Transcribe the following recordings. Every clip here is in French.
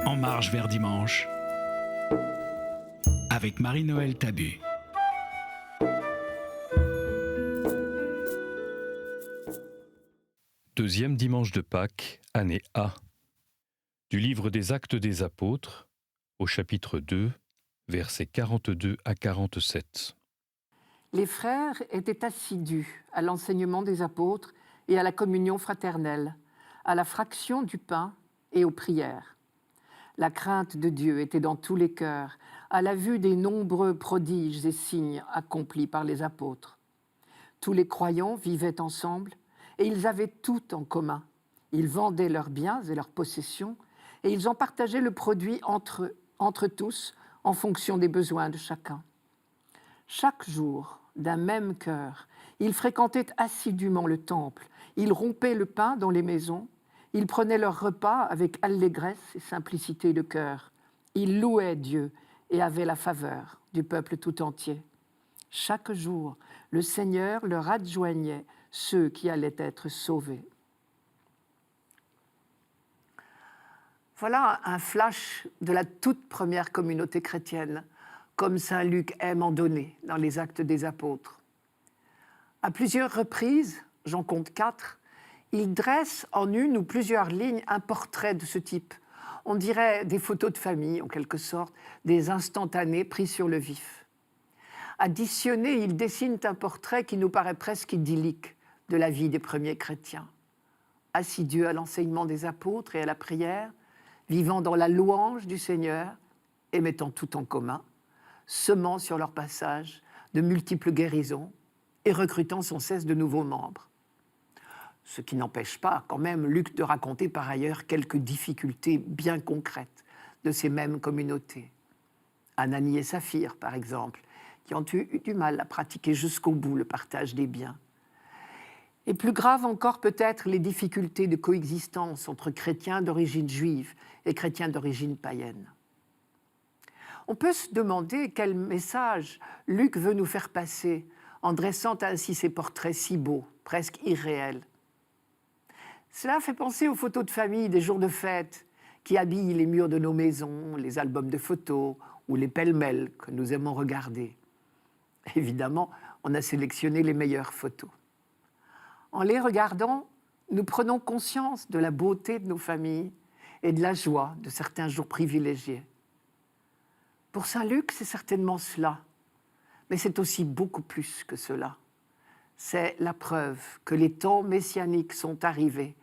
En marche vers dimanche, avec Marie-Noël Tabu. Deuxième dimanche de Pâques, année A. Du livre des Actes des Apôtres, au chapitre 2, versets 42 à 47. Les frères étaient assidus à l'enseignement des apôtres et à la communion fraternelle, à la fraction du pain et aux prières. La crainte de Dieu était dans tous les cœurs, à la vue des nombreux prodiges et signes accomplis par les apôtres. Tous les croyants vivaient ensemble et ils avaient tout en commun. Ils vendaient leurs biens et leurs possessions et ils en partageaient le produit entre tous en fonction des besoins de chacun. Chaque jour, d'un même cœur, ils fréquentaient assidûment le temple, ils rompaient le pain dans les maisons, ils prenaient leur repas avec allégresse et simplicité de cœur. Ils louaient Dieu et avaient la faveur du peuple tout entier. Chaque jour, le Seigneur leur adjoignait ceux qui allaient être sauvés. Voilà un flash de la toute première communauté chrétienne, comme saint Luc aime en donner dans les Actes des Apôtres. À plusieurs reprises, j'en compte 4, il dresse en une ou plusieurs lignes un portrait de ce type. On dirait des photos de famille, en quelque sorte, des instantanés pris sur le vif. Additionné, il dessine un portrait qui nous paraît presque idyllique de la vie des premiers chrétiens. Assidus à l'enseignement des apôtres et à la prière, vivant dans la louange du Seigneur et mettant tout en commun, semant sur leur passage de multiples guérisons et recrutant sans cesse de nouveaux membres. Ce qui n'empêche pas quand même Luc de raconter par ailleurs quelques difficultés bien concrètes de ces mêmes communautés. Ananie et Saphir, par exemple, qui ont eu du mal à pratiquer jusqu'au bout le partage des biens. Et plus grave encore peut-être les difficultés de coexistence entre chrétiens d'origine juive et chrétiens d'origine païenne. On peut se demander quel message Luc veut nous faire passer en dressant ainsi ces portraits si beaux, presque irréels. Cela fait penser aux photos de famille des jours de fête qui habillent les murs de nos maisons, les albums de photos ou les pêle-mêle que nous aimons regarder. Évidemment, on a sélectionné les meilleures photos. En les regardant, nous prenons conscience de la beauté de nos familles et de la joie de certains jours privilégiés. Pour saint Luc, c'est certainement cela, mais c'est aussi beaucoup plus que cela. C'est la preuve que les temps messianiques sont arrivés.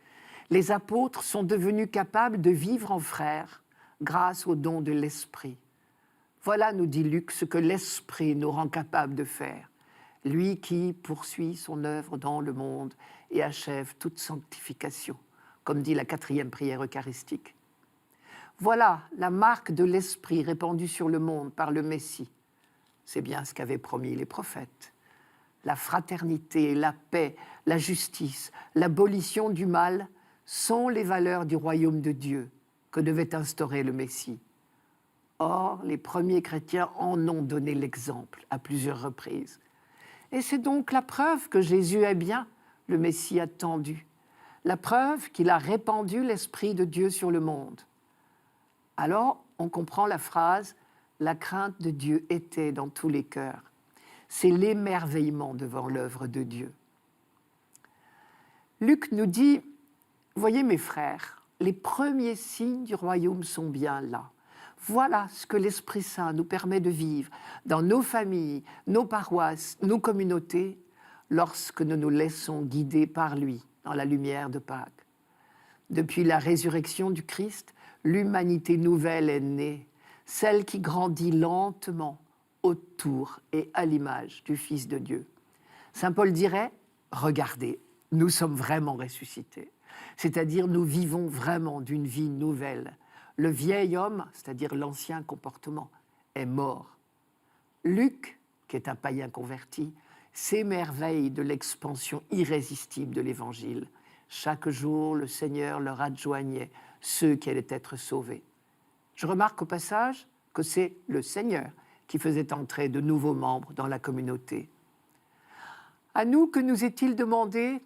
Les apôtres sont devenus capables de vivre en frères grâce au don de l'Esprit. Voilà, nous dit Luc, ce que l'Esprit nous rend capables de faire. Lui qui poursuit son œuvre dans le monde et achève toute sanctification, comme dit la 4e prière eucharistique. Voilà la marque de l'Esprit répandue sur le monde par le Messie. C'est bien ce qu'avaient promis les prophètes. La fraternité, la paix, la justice, l'abolition du mal sont les valeurs du royaume de Dieu que devait instaurer le Messie. Or, les premiers chrétiens en ont donné l'exemple à plusieurs reprises. Et c'est donc la preuve que Jésus est bien le Messie attendu, la preuve qu'il a répandu l'Esprit de Dieu sur le monde. Alors, on comprend la phrase « La crainte de Dieu était dans tous les cœurs ». C'est l'émerveillement devant l'œuvre de Dieu. Luc nous dit « Voyez mes frères, les premiers signes du royaume sont bien là. Voilà ce que l'Esprit Saint nous permet de vivre dans nos familles, nos paroisses, nos communautés, lorsque nous nous laissons guider par lui dans la lumière de Pâques. Depuis la résurrection du Christ, l'humanité nouvelle est née, celle qui grandit lentement autour et à l'image du Fils de Dieu. Saint Paul dirait « Regardez, nous sommes vraiment ressuscités », c'est-à-dire nous vivons vraiment d'une vie nouvelle. Le vieil homme, c'est-à-dire l'ancien comportement, est mort. Luc, qui est un païen converti, s'émerveille de l'expansion irrésistible de l'Évangile. Chaque jour, le Seigneur leur adjoignait ceux qui allaient être sauvés. Je remarque au passage que c'est le Seigneur qui faisait entrer de nouveaux membres dans la communauté. À nous, que nous est-il demandé?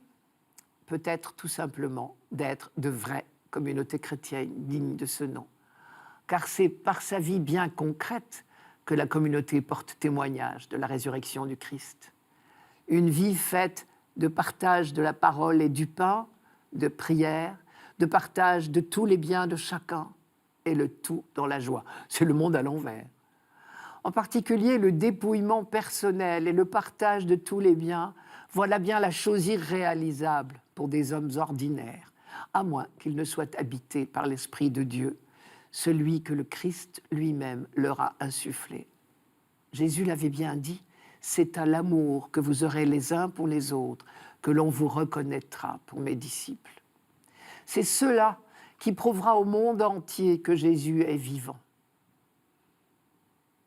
Peut-être tout simplement d'être de vraies communautés chrétiennes dignes de ce nom. car c'est par sa vie bien concrète que la communauté porte témoignage de la résurrection du Christ. Une vie faite de partage de la parole et du pain, de prière, de partage de tous les biens de chacun, et le tout dans la joie. C'est le monde à l'envers. En particulier, le dépouillement personnel et le partage de tous les biens, voilà bien la chose irréalisable pour des hommes ordinaires, à moins qu'ils ne soient habités par l'Esprit de Dieu, celui que le Christ lui-même leur a insufflé. Jésus l'avait bien dit, c'est à l'amour que vous aurez les uns pour les autres que l'on vous reconnaîtra pour mes disciples. C'est cela qui prouvera au monde entier que Jésus est vivant.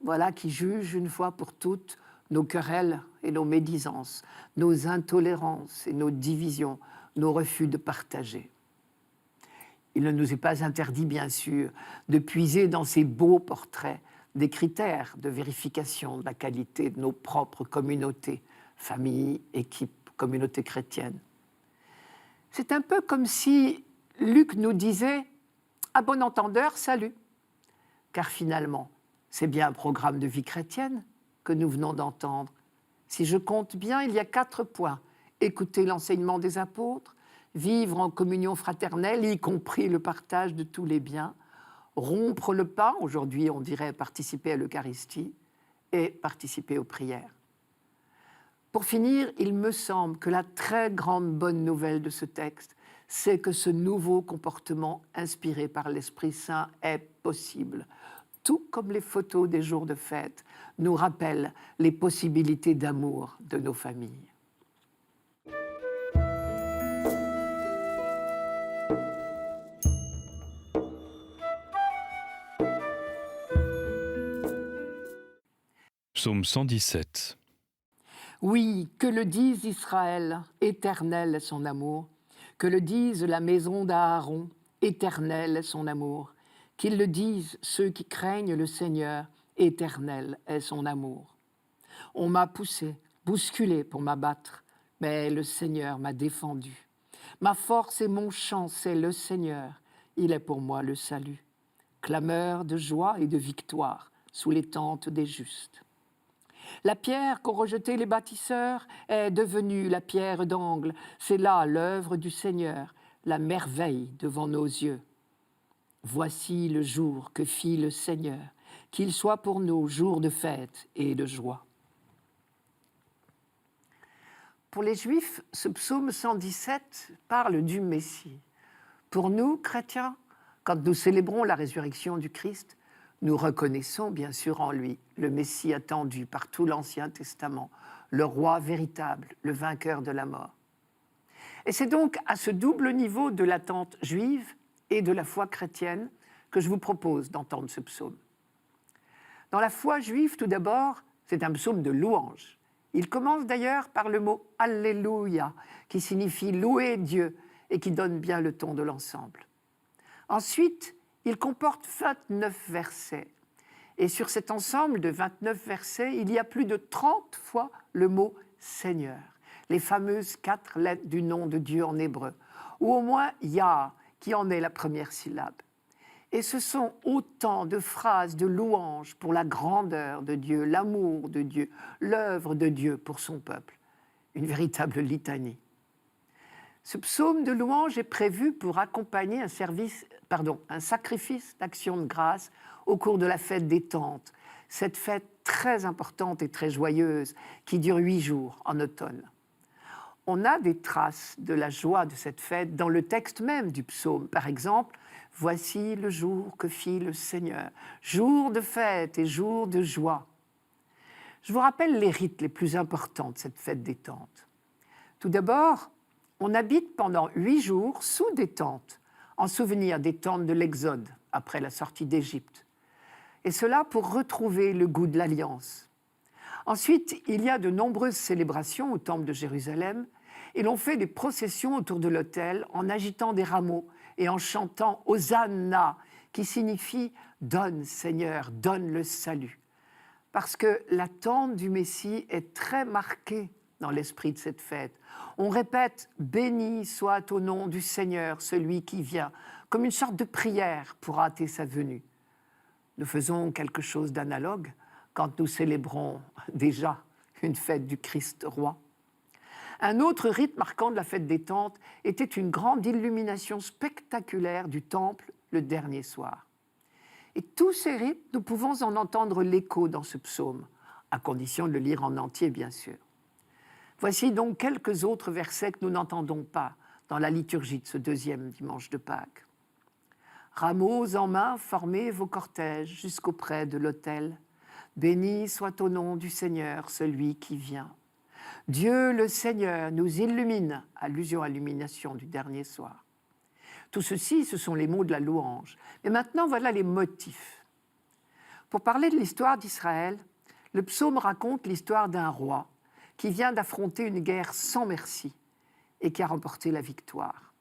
Voilà qui juge une fois pour toutes nos querelles et nos médisances, nos intolérances et nos divisions, nos refus de partager. Il ne nous est pas interdit, bien sûr, de puiser dans ces beaux portraits des critères de vérification de la qualité de nos propres communautés, familles, équipes, communautés chrétiennes. C'est un peu comme si Luc nous disait « à bon entendeur, salut », car finalement, c'est bien un programme de vie chrétienne que nous venons d'entendre. Si je compte bien, il y a 4 points. Écouter l'enseignement des apôtres, vivre en communion fraternelle, y compris le partage de tous les biens, rompre le pain, aujourd'hui on dirait participer à l'Eucharistie, et participer aux prières. Pour finir, il me semble que la très grande bonne nouvelle de ce texte, c'est que ce nouveau comportement inspiré par l'Esprit Saint est possible. Tout comme les photos des jours de fête nous rappellent les possibilités d'amour de nos familles. Psaume 117. Oui, que le dise Israël, éternel est son amour, que le dise la maison d'Aaron, éternel est son amour, qu'ils le disent ceux qui craignent le Seigneur, éternel est son amour. On m'a poussé, bousculé pour m'abattre, mais le Seigneur m'a défendu. Ma force et mon chant, c'est le Seigneur, il est pour moi le salut. Clameur de joie et de victoire sous les tentes des justes. La pierre qu'ont rejetée les bâtisseurs est devenue la pierre d'angle. C'est là l'œuvre du Seigneur, la merveille devant nos yeux. Voici le jour que fit le Seigneur, qu'il soit pour nous jour de fête et de joie. Pour les Juifs, ce psaume 117 parle du Messie. Pour nous, chrétiens, quand nous célébrons la résurrection du Christ, nous reconnaissons bien sûr en lui le Messie attendu par tout l'Ancien Testament, le roi véritable, le vainqueur de la mort. Et c'est donc à ce double niveau de l'attente juive et de la foi chrétienne que je vous propose d'entendre ce psaume. Dans la foi juive, tout d'abord, c'est un psaume de louange. Il commence d'ailleurs par le mot « Alléluia » qui signifie « louer Dieu » et qui donne bien le ton de l'ensemble. Ensuite, il comporte 29 versets. Et sur cet ensemble de 29 versets, il y a plus de 30 fois le mot « Seigneur », les fameuses 4 lettres du nom de Dieu en hébreu, ou au moins « Yah », qui en est la première syllabe. Et ce sont autant de phrases de louange pour la grandeur de Dieu, l'amour de Dieu, l'œuvre de Dieu pour son peuple. Une véritable litanie. Ce psaume de louange est prévu pour accompagner un sacrifice d'action de grâce au cours de la fête des Tentes, cette fête très importante et très joyeuse qui dure 8 jours en automne. On a des traces de la joie de cette fête dans le texte même du psaume. Par exemple, « Voici le jour que fit le Seigneur, jour de fête et jour de joie ». Je vous rappelle les rites les plus importants de cette fête des Tentes. Tout d'abord, on habite pendant 8 jours sous des tentes, en souvenir des tentes de l'Exode, après la sortie d'Égypte. Et cela pour retrouver le goût de l'alliance. Ensuite, il y a de nombreuses célébrations au temple de Jérusalem, et l'on fait des processions autour de l'autel en agitant des rameaux et en chantant « Hosanna », qui signifie « Donne, Seigneur, donne le salut ». Parce que l'attente du Messie est très marquée dans l'esprit de cette fête. On répète « Béni soit au nom du Seigneur, celui qui vient », comme une sorte de prière pour hâter sa venue. Nous faisons quelque chose d'analogue quand nous célébrons déjà une fête du Christ roi. Un autre rite marquant de la fête des tentes était une grande illumination spectaculaire du temple le dernier soir. Et tous ces rites, nous pouvons en entendre l'écho dans ce psaume, à condition de le lire en entier, bien sûr. Voici donc quelques autres versets que nous n'entendons pas dans la liturgie de ce deuxième dimanche de Pâques. Rameaux en main, formez vos cortèges jusqu'auprès de l'autel. Béni soit au nom du Seigneur, celui qui vient. Dieu le Seigneur nous illumine, allusion à l'illumination du dernier soir. Tout ceci, ce sont les mots de la louange. Mais maintenant, voilà les motifs. Pour parler de l'histoire d'Israël, le psaume raconte l'histoire d'un roi qui vient d'affronter une guerre sans merci et qui a remporté la victoire.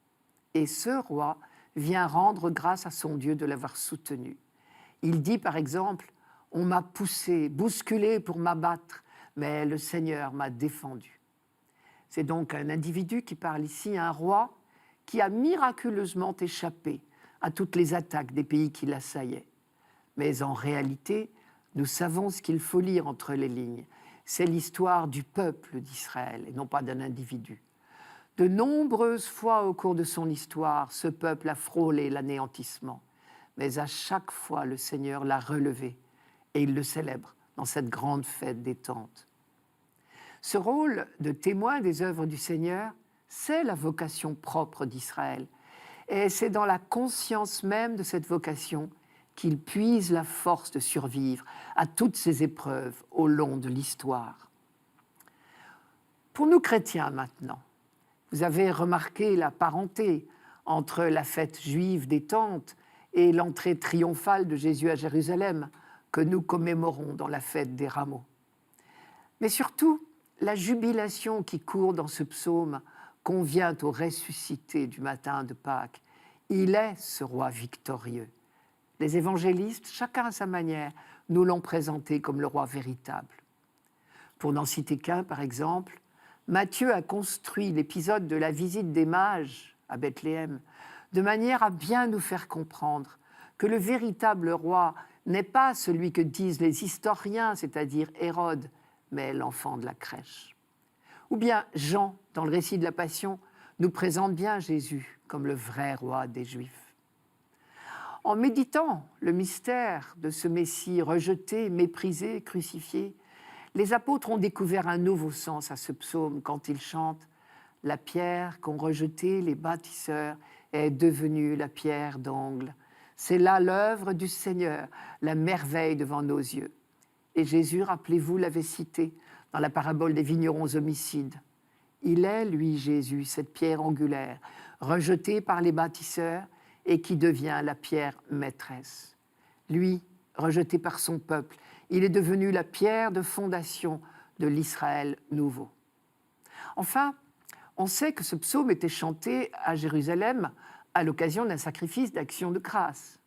Et ce roi vient rendre grâce à son Dieu de l'avoir soutenu. Il dit par exemple « On m'a poussé, bousculé pour m'abattre, mais le Seigneur m'a défendu. » C'est donc un individu qui parle ici, un roi qui a miraculeusement échappé à toutes les attaques des pays qui l'assaillaient. Mais en réalité, nous savons ce qu'il faut lire entre les lignes. C'est l'histoire du peuple d'Israël et non pas d'un individu. De nombreuses fois au cours de son histoire, ce peuple a frôlé l'anéantissement. Mais à chaque fois, le Seigneur l'a relevé et il le célèbre dans cette grande fête des tentes. Ce rôle de témoin des œuvres du Seigneur, c'est la vocation propre d'Israël. Et c'est dans la conscience même de cette vocation qu'il puise la force de survivre à toutes ces épreuves au long de l'histoire. Pour nous chrétiens maintenant, vous avez remarqué la parenté entre la fête juive des tentes et l'entrée triomphale de Jésus à Jérusalem que nous commémorons dans la fête des rameaux. Mais surtout, la jubilation qui court dans ce psaume convient au ressuscité du matin de Pâques. Il est ce roi victorieux. Les évangélistes, chacun à sa manière, nous l'ont présenté comme le roi véritable. Pour n'en citer qu'un, par exemple, Matthieu a construit l'épisode de la visite des mages à Bethléem de manière à bien nous faire comprendre que le véritable roi n'est pas celui que disent les historiens, c'est-à-dire Hérode, mais l'enfant de la crèche. Ou bien Jean, dans le récit de la Passion, nous présente bien Jésus comme le vrai roi des Juifs. En méditant le mystère de ce Messie rejeté, méprisé, crucifié, les apôtres ont découvert un nouveau sens à ce psaume quand ils chantent « La pierre qu'ont rejetée les bâtisseurs est devenue la pierre d'angle. C'est là l'œuvre du Seigneur, la merveille devant nos yeux. » Et Jésus, rappelez-vous, l'avait cité dans la parabole des vignerons homicides. Il est, lui, Jésus, cette pierre angulaire, rejetée par les bâtisseurs et qui devient la pierre maîtresse. Lui, rejeté par son peuple, il est devenu la pierre de fondation de l'Israël nouveau. Enfin, on sait que ce psaume était chanté à Jérusalem à l'occasion d'un sacrifice d'action de grâce.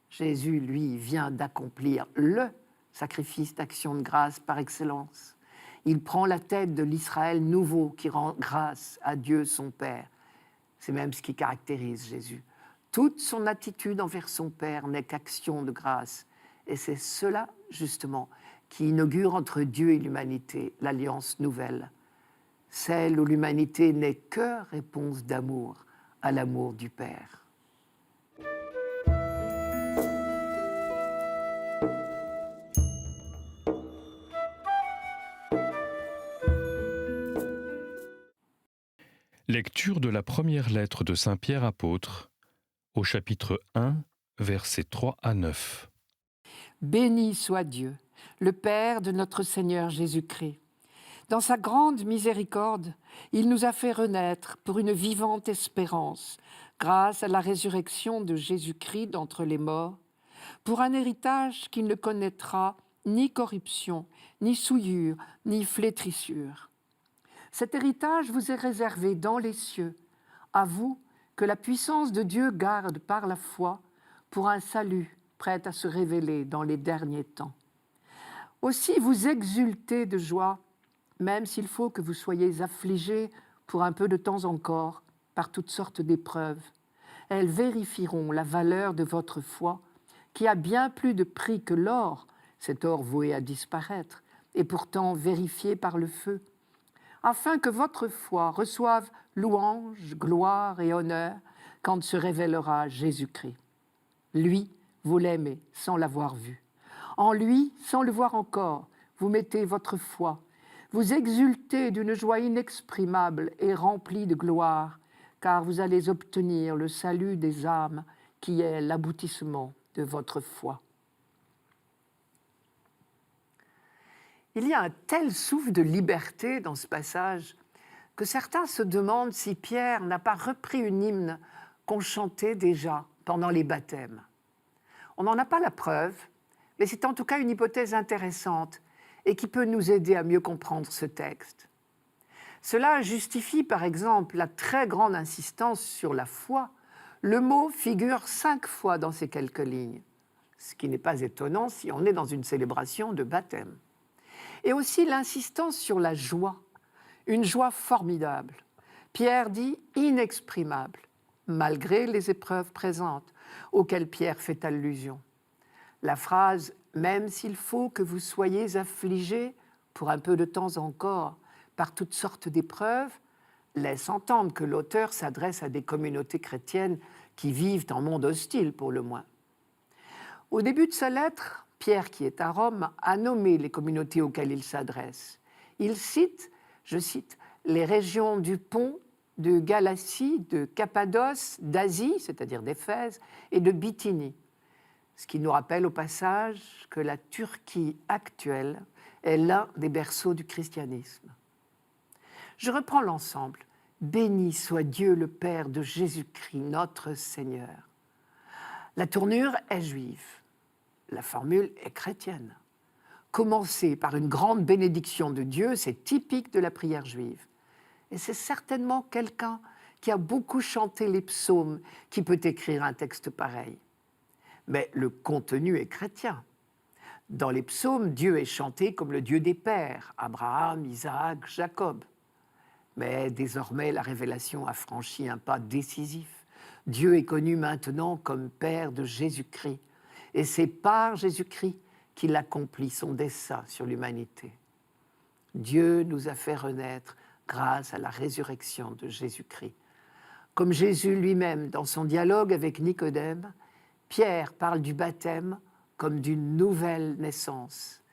Jésus, lui, vient d'accomplir le sacrifice d'action de grâce par excellence. Il prend la tête de l'Israël nouveau qui rend grâce à Dieu son Père. C'est même ce qui caractérise Jésus. Toute son attitude envers son Père n'est qu'action de grâce. Et c'est cela, justement, qui inaugure entre Dieu et l'humanité l'alliance nouvelle. Celle où l'humanité n'est que réponse d'amour à l'amour du Père. Lecture de la première lettre de Saint Pierre apôtre, au chapitre 1, versets 3 à 9. Béni soit Dieu, le Père de notre Seigneur Jésus-Christ. Dans sa grande miséricorde, il nous a fait renaître pour une vivante espérance, grâce à la résurrection de Jésus-Christ d'entre les morts, pour un héritage qui ne connaîtra ni corruption, ni souillure, ni flétrissure. Cet héritage vous est réservé dans les cieux, à vous que la puissance de Dieu garde par la foi pour un salut prêt à se révéler dans les derniers temps. Aussi vous exultez de joie, même s'il faut que vous soyez affligés pour un peu de temps encore par toutes sortes d'épreuves. Elles vérifieront la valeur de votre foi, qui a bien plus de prix que l'or, cet or voué à disparaître, et pourtant vérifié par le feu, afin que votre foi reçoive louange, gloire et honneur quand se révélera Jésus-Christ. Lui, vous l'aimez sans l'avoir vu. En lui, sans le voir encore, vous mettez votre foi. Vous exultez d'une joie inexprimable et remplie de gloire, car vous allez obtenir le salut des âmes qui est l'aboutissement de votre foi. Il y a un tel souffle de liberté dans ce passage que certains se demandent si Pierre n'a pas repris une hymne qu'on chantait déjà pendant les baptêmes. On n'en a pas la preuve, mais c'est en tout cas une hypothèse intéressante et qui peut nous aider à mieux comprendre ce texte. Cela justifie par exemple la très grande insistance sur la foi. Le mot figure 5 fois dans ces quelques lignes, ce qui n'est pas étonnant si on est dans une célébration de baptême. Et aussi l'insistance sur la joie, une joie formidable. Pierre dit inexprimable, malgré les épreuves présentes auxquelles Pierre fait allusion. La phrase « même s'il faut que vous soyez affligés pour un peu de temps encore par toutes sortes d'épreuves » laisse entendre que l'auteur s'adresse à des communautés chrétiennes qui vivent en monde hostile pour le moins. Au début de sa lettre, Pierre, qui est à Rome, a nommé les communautés auxquelles il s'adresse. Il cite, je cite, les régions du Pont, de Galatie, de Cappadoce, d'Asie, c'est-à-dire d'Éphèse, et de Bithynie. Ce qui nous rappelle au passage que la Turquie actuelle est l'un des berceaux du christianisme. Je reprends l'ensemble. Béni soit Dieu le Père de Jésus-Christ, notre Seigneur. La tournure est juive. La formule est chrétienne. Commencer par une grande bénédiction de Dieu, c'est typique de la prière juive. Et c'est certainement quelqu'un qui a beaucoup chanté les psaumes qui peut écrire un texte pareil. Mais le contenu est chrétien. Dans les psaumes, Dieu est chanté comme le Dieu des pères, Abraham, Isaac, Jacob. Mais désormais, la révélation a franchi un pas décisif. Dieu est connu maintenant comme Père de Jésus-Christ. Et c'est par Jésus-Christ qu'il accomplit son dessein sur l'humanité. Dieu nous a fait renaître grâce à la résurrection de Jésus-Christ. Comme Jésus lui-même, dans son dialogue avec Nicodème, Pierre parle du baptême comme d'une nouvelle naissance.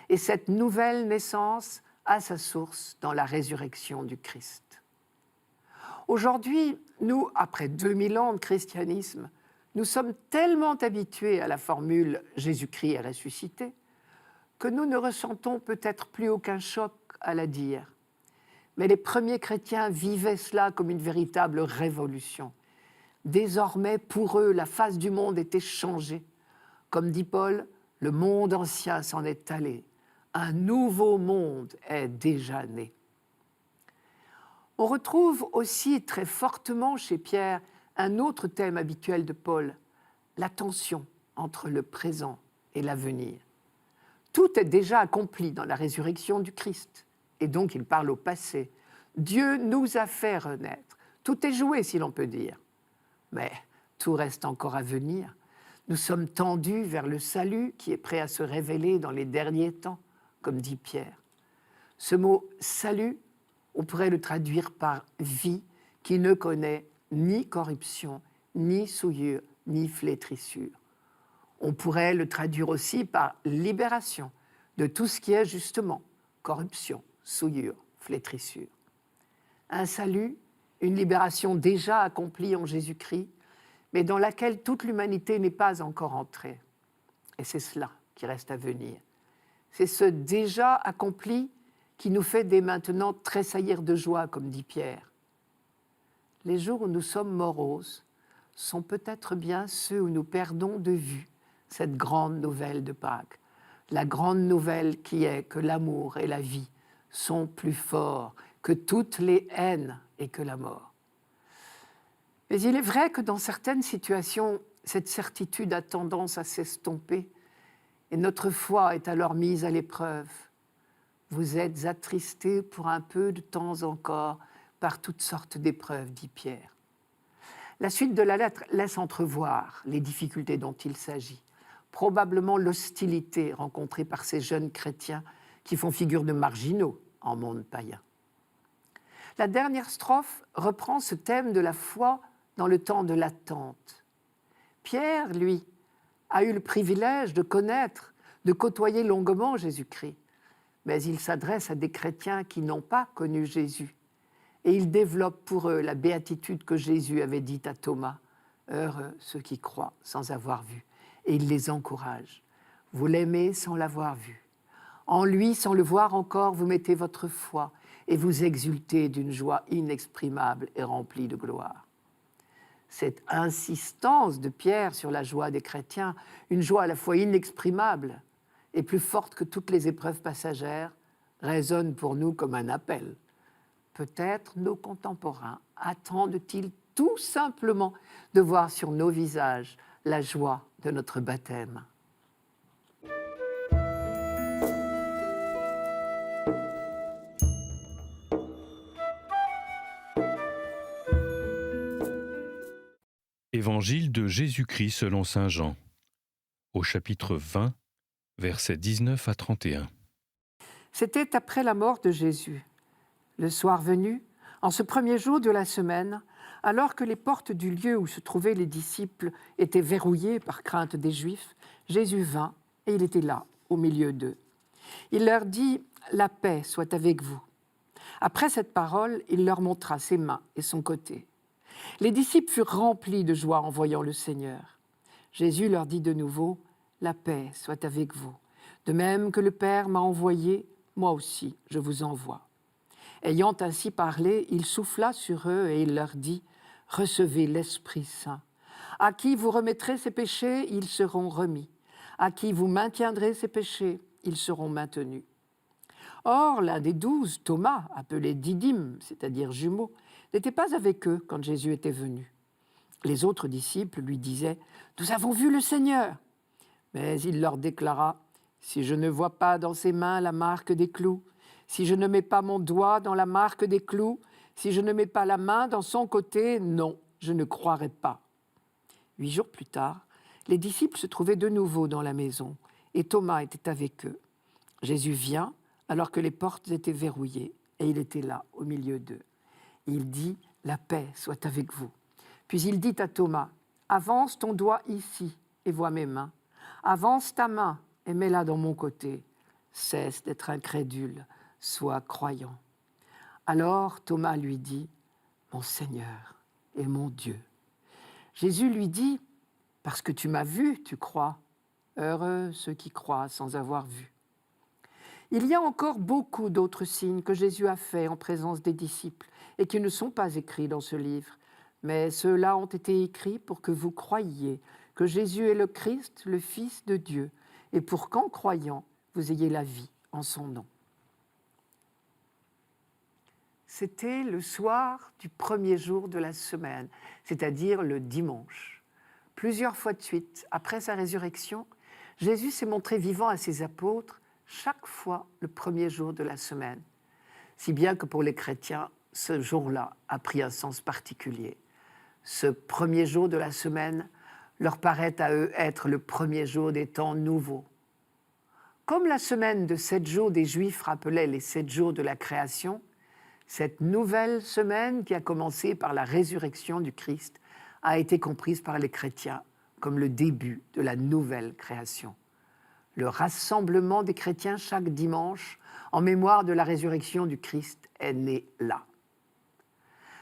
Et cette nouvelle naissance a sa source dans la résurrection du Christ. Aujourd'hui, nous, après 2000 ans de christianisme, nous sommes tellement habitués à la formule « Jésus-Christ est ressuscité » que nous ne ressentons peut-être plus aucun choc à la dire. Mais les premiers chrétiens vivaient cela comme une véritable révolution. Désormais, pour eux, la face du monde était changée. Comme dit Paul, le monde ancien s'en est allé. Un nouveau monde est déjà né. On retrouve aussi très fortement chez Pierre un autre thème habituel de Paul, la tension entre le présent et l'avenir. Tout est déjà accompli dans la résurrection du Christ, et donc il parle au passé. Dieu nous a fait renaître. Tout est joué, si l'on peut dire. Mais tout reste encore à venir. Nous sommes tendus vers le salut qui est prêt à se révéler dans les derniers temps, comme dit Pierre. Ce mot « salut », on pourrait le traduire par « vie » qui ne connaît ni corruption, ni souillure, ni flétrissure. On pourrait le traduire aussi par libération de tout ce qui est justement corruption, souillure, flétrissure. Un salut, une libération déjà accomplie en Jésus-Christ, mais dans laquelle toute l'humanité n'est pas encore entrée. Et c'est cela qui reste à venir. C'est ce déjà accompli qui nous fait dès maintenant tressaillir de joie, comme dit Pierre. Les jours où nous sommes moroses sont peut-être bien ceux où nous perdons de vue cette grande nouvelle de Pâques. La grande nouvelle qui est que l'amour et la vie sont plus forts que toutes les haines et que la mort. Mais il est vrai que dans certaines situations, cette certitude a tendance à s'estomper et notre foi est alors mise à l'épreuve. Vous êtes attristés pour un peu de temps encore par toutes sortes d'épreuves, dit Pierre. La suite de la lettre laisse entrevoir les difficultés dont il s'agit. probablement l'hostilité rencontrée par ces jeunes chrétiens qui font figure de marginaux en monde païen. La dernière strophe reprend ce thème de la foi dans le temps de l'attente. Pierre, lui, a eu le privilège de connaître, de côtoyer longuement Jésus-Christ, mais il s'adresse à des chrétiens qui n'ont pas connu Jésus. Et il développe pour eux la béatitude que Jésus avait dite à Thomas. Heureux ceux qui croient sans avoir vu. Et il les encourage. Vous l'aimez sans l'avoir vu. En lui, sans le voir encore, vous mettez votre foi et vous exultez d'une joie inexprimable et remplie de gloire. Cette insistance de Pierre sur la joie des chrétiens, une joie à la fois inexprimable et plus forte que toutes les épreuves passagères, résonne pour nous comme un appel. Peut-être nos contemporains attendent-ils tout simplement de voir sur nos visages la joie de notre baptême. Évangile de Jésus-Christ selon saint Jean, au chapitre 20, versets 19 à 31. C'était après la mort de Jésus. Le soir venu, en ce premier jour de la semaine, alors que les portes du lieu où se trouvaient les disciples étaient verrouillées par crainte des Juifs, Jésus vint et il était là, au milieu d'eux. Il leur dit « La paix soit avec vous ». Après cette parole, il leur montra ses mains et son côté. Les disciples furent remplis de joie en voyant le Seigneur. Jésus leur dit de nouveau « La paix soit avec vous. De même que le Père m'a envoyé, moi aussi je vous envoie. » Ayant ainsi parlé, il souffla sur eux et il leur dit « Recevez l'Esprit Saint. À qui vous remettrez ses péchés, ils seront remis. À qui vous maintiendrez ses péchés, ils seront maintenus. » Or, l'un des 12, Thomas, appelé Didyme, c'est-à-dire jumeau, n'était pas avec eux quand Jésus était venu. Les autres disciples lui disaient « Nous avons vu le Seigneur !» Mais il leur déclara « Si je ne vois pas dans ses mains la marque des clous, si je ne mets pas mon doigt dans la marque des clous, si je ne mets pas la main dans son côté, non, je ne croirai pas. » 8 jours plus tard, les disciples se trouvaient de nouveau dans la maison et Thomas était avec eux. Jésus vient alors que les portes étaient verrouillées et il était là au milieu d'eux. Il dit « La paix soit avec vous ». Puis il dit à Thomas « Avance ton doigt ici et vois mes mains. Avance ta main et mets-la dans mon côté. Cesse d'être incrédule, sois croyant. » Alors Thomas lui dit « Mon Seigneur et mon Dieu. » Jésus lui dit « Parce que tu m'as vu, tu crois. Heureux ceux qui croient sans avoir vu. » Il y a encore beaucoup d'autres signes que Jésus a faits en présence des disciples et qui ne sont pas écrits dans ce livre. Mais ceux-là ont été écrits pour que vous croyiez que Jésus est le Christ, le Fils de Dieu, et pour qu'en croyant, vous ayez la vie en son nom. C'était le soir du premier jour de la semaine, c'est-à-dire le dimanche. Plusieurs fois de suite, après sa résurrection, Jésus s'est montré vivant à ses apôtres chaque fois le premier jour de la semaine, si bien que pour les chrétiens, ce jour-là a pris un sens particulier. Ce premier jour de la semaine leur paraît à eux être le premier jour des temps nouveaux. Comme la semaine de 7 jours des Juifs rappelait les 7 jours de la création, cette nouvelle semaine qui a commencé par la résurrection du Christ a été comprise par les chrétiens comme le début de la nouvelle création. Le rassemblement des chrétiens chaque dimanche en mémoire de la résurrection du Christ est né là.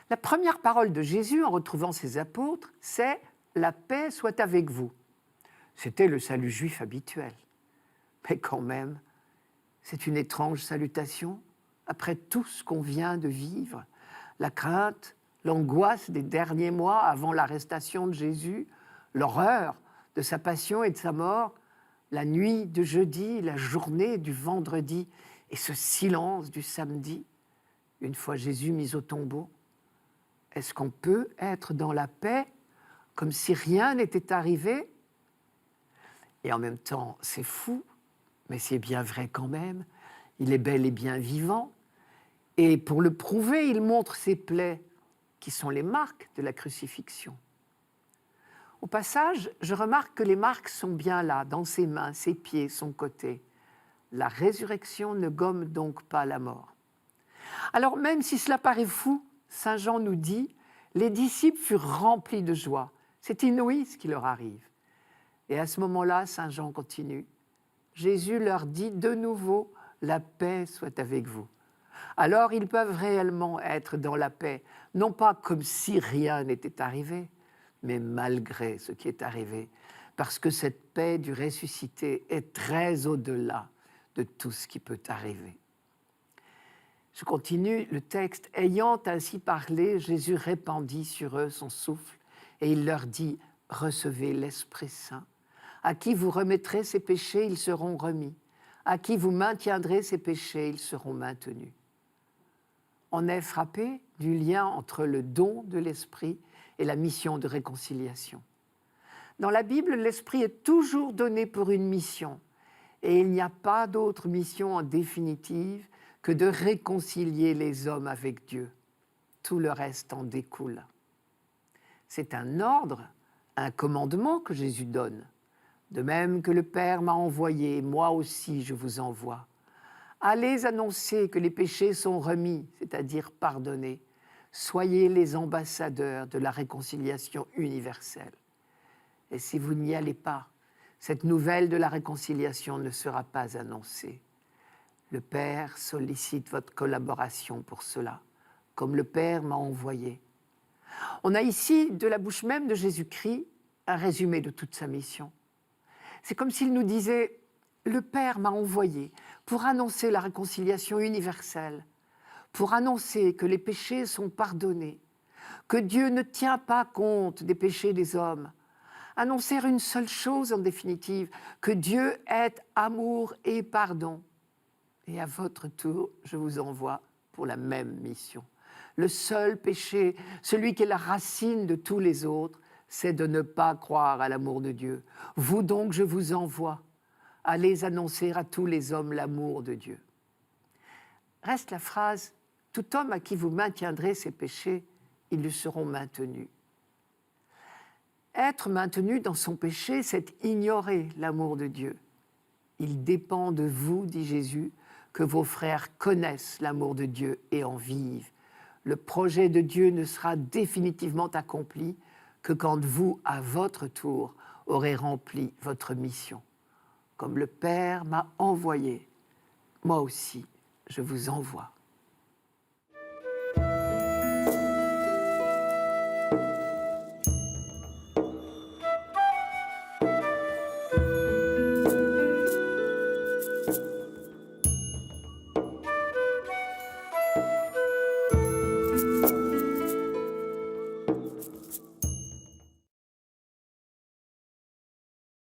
La première parole de Jésus en retrouvant ses apôtres, c'est « La paix soit avec vous ». C'était le salut juif habituel. Mais quand même, c'est une étrange salutation après tout ce qu'on vient de vivre, la crainte, l'angoisse des derniers mois avant l'arrestation de Jésus, l'horreur de sa passion et de sa mort, la nuit de jeudi, la journée du vendredi et ce silence du samedi, une fois Jésus mis au tombeau. Est-ce qu'on peut être dans la paix comme si rien n'était arrivé? Et en même temps, c'est fou, mais c'est bien vrai quand même. Il est bel et bien vivant. Et pour le prouver, il montre ses plaies, qui sont les marques de la crucifixion. Au passage, je remarque que les marques sont bien là, dans ses mains, ses pieds, son côté. La résurrection ne gomme donc pas la mort. Alors même si cela paraît fou, Saint Jean nous dit « Les disciples furent remplis de joie. C'est inouï ce qui leur arrive. » Et à ce moment-là, Saint Jean continue. Jésus leur dit de nouveau « La paix soit avec vous ». Alors ils peuvent réellement être dans la paix, non pas comme si rien n'était arrivé, mais malgré ce qui est arrivé, parce que cette paix du ressuscité est très au-delà de tout ce qui peut arriver. Je continue le texte. « Ayant ainsi parlé, Jésus répandit sur eux son souffle, et il leur dit, « Recevez l'Esprit Saint. À qui vous remettrez ses péchés, ils seront remis. À qui vous maintiendrez ses péchés, ils seront maintenus. » On est frappé du lien entre le don de l'Esprit et la mission de réconciliation. Dans la Bible, l'Esprit est toujours donné pour une mission, et il n'y a pas d'autre mission en définitive que de réconcilier les hommes avec Dieu. Tout le reste en découle. C'est un ordre, un commandement que Jésus donne. De même que le Père m'a envoyé, moi aussi je vous envoie. Allez annoncer que les péchés sont remis, c'est-à-dire pardonnés. Soyez les ambassadeurs de la réconciliation universelle. Et si vous n'y allez pas, cette nouvelle de la réconciliation ne sera pas annoncée. Le Père sollicite votre collaboration pour cela, comme le Père m'a envoyé. On a ici, de la bouche même de Jésus-Christ, un résumé de toute sa mission. C'est comme s'il nous disait « Le Père m'a envoyé pour annoncer la réconciliation universelle, pour annoncer que les péchés sont pardonnés, que Dieu ne tient pas compte des péchés des hommes, annoncer une seule chose en définitive, que Dieu est amour et pardon. Et à votre tour, je vous envoie pour la même mission. Le seul péché, celui qui est la racine de tous les autres, c'est de ne pas croire à l'amour de Dieu. Vous donc, je vous envoie. Allez annoncer à tous les hommes l'amour de Dieu. » Reste la phrase « Tout homme à qui vous maintiendrez ses péchés, ils lui seront maintenus. » Être maintenu dans son péché, c'est ignorer l'amour de Dieu. Il dépend de vous, dit Jésus, que vos frères connaissent l'amour de Dieu et en vivent. Le projet de Dieu ne sera définitivement accompli que quand vous, à votre tour, aurez rempli votre mission. Comme le Père m'a envoyé, moi aussi, je vous envoie.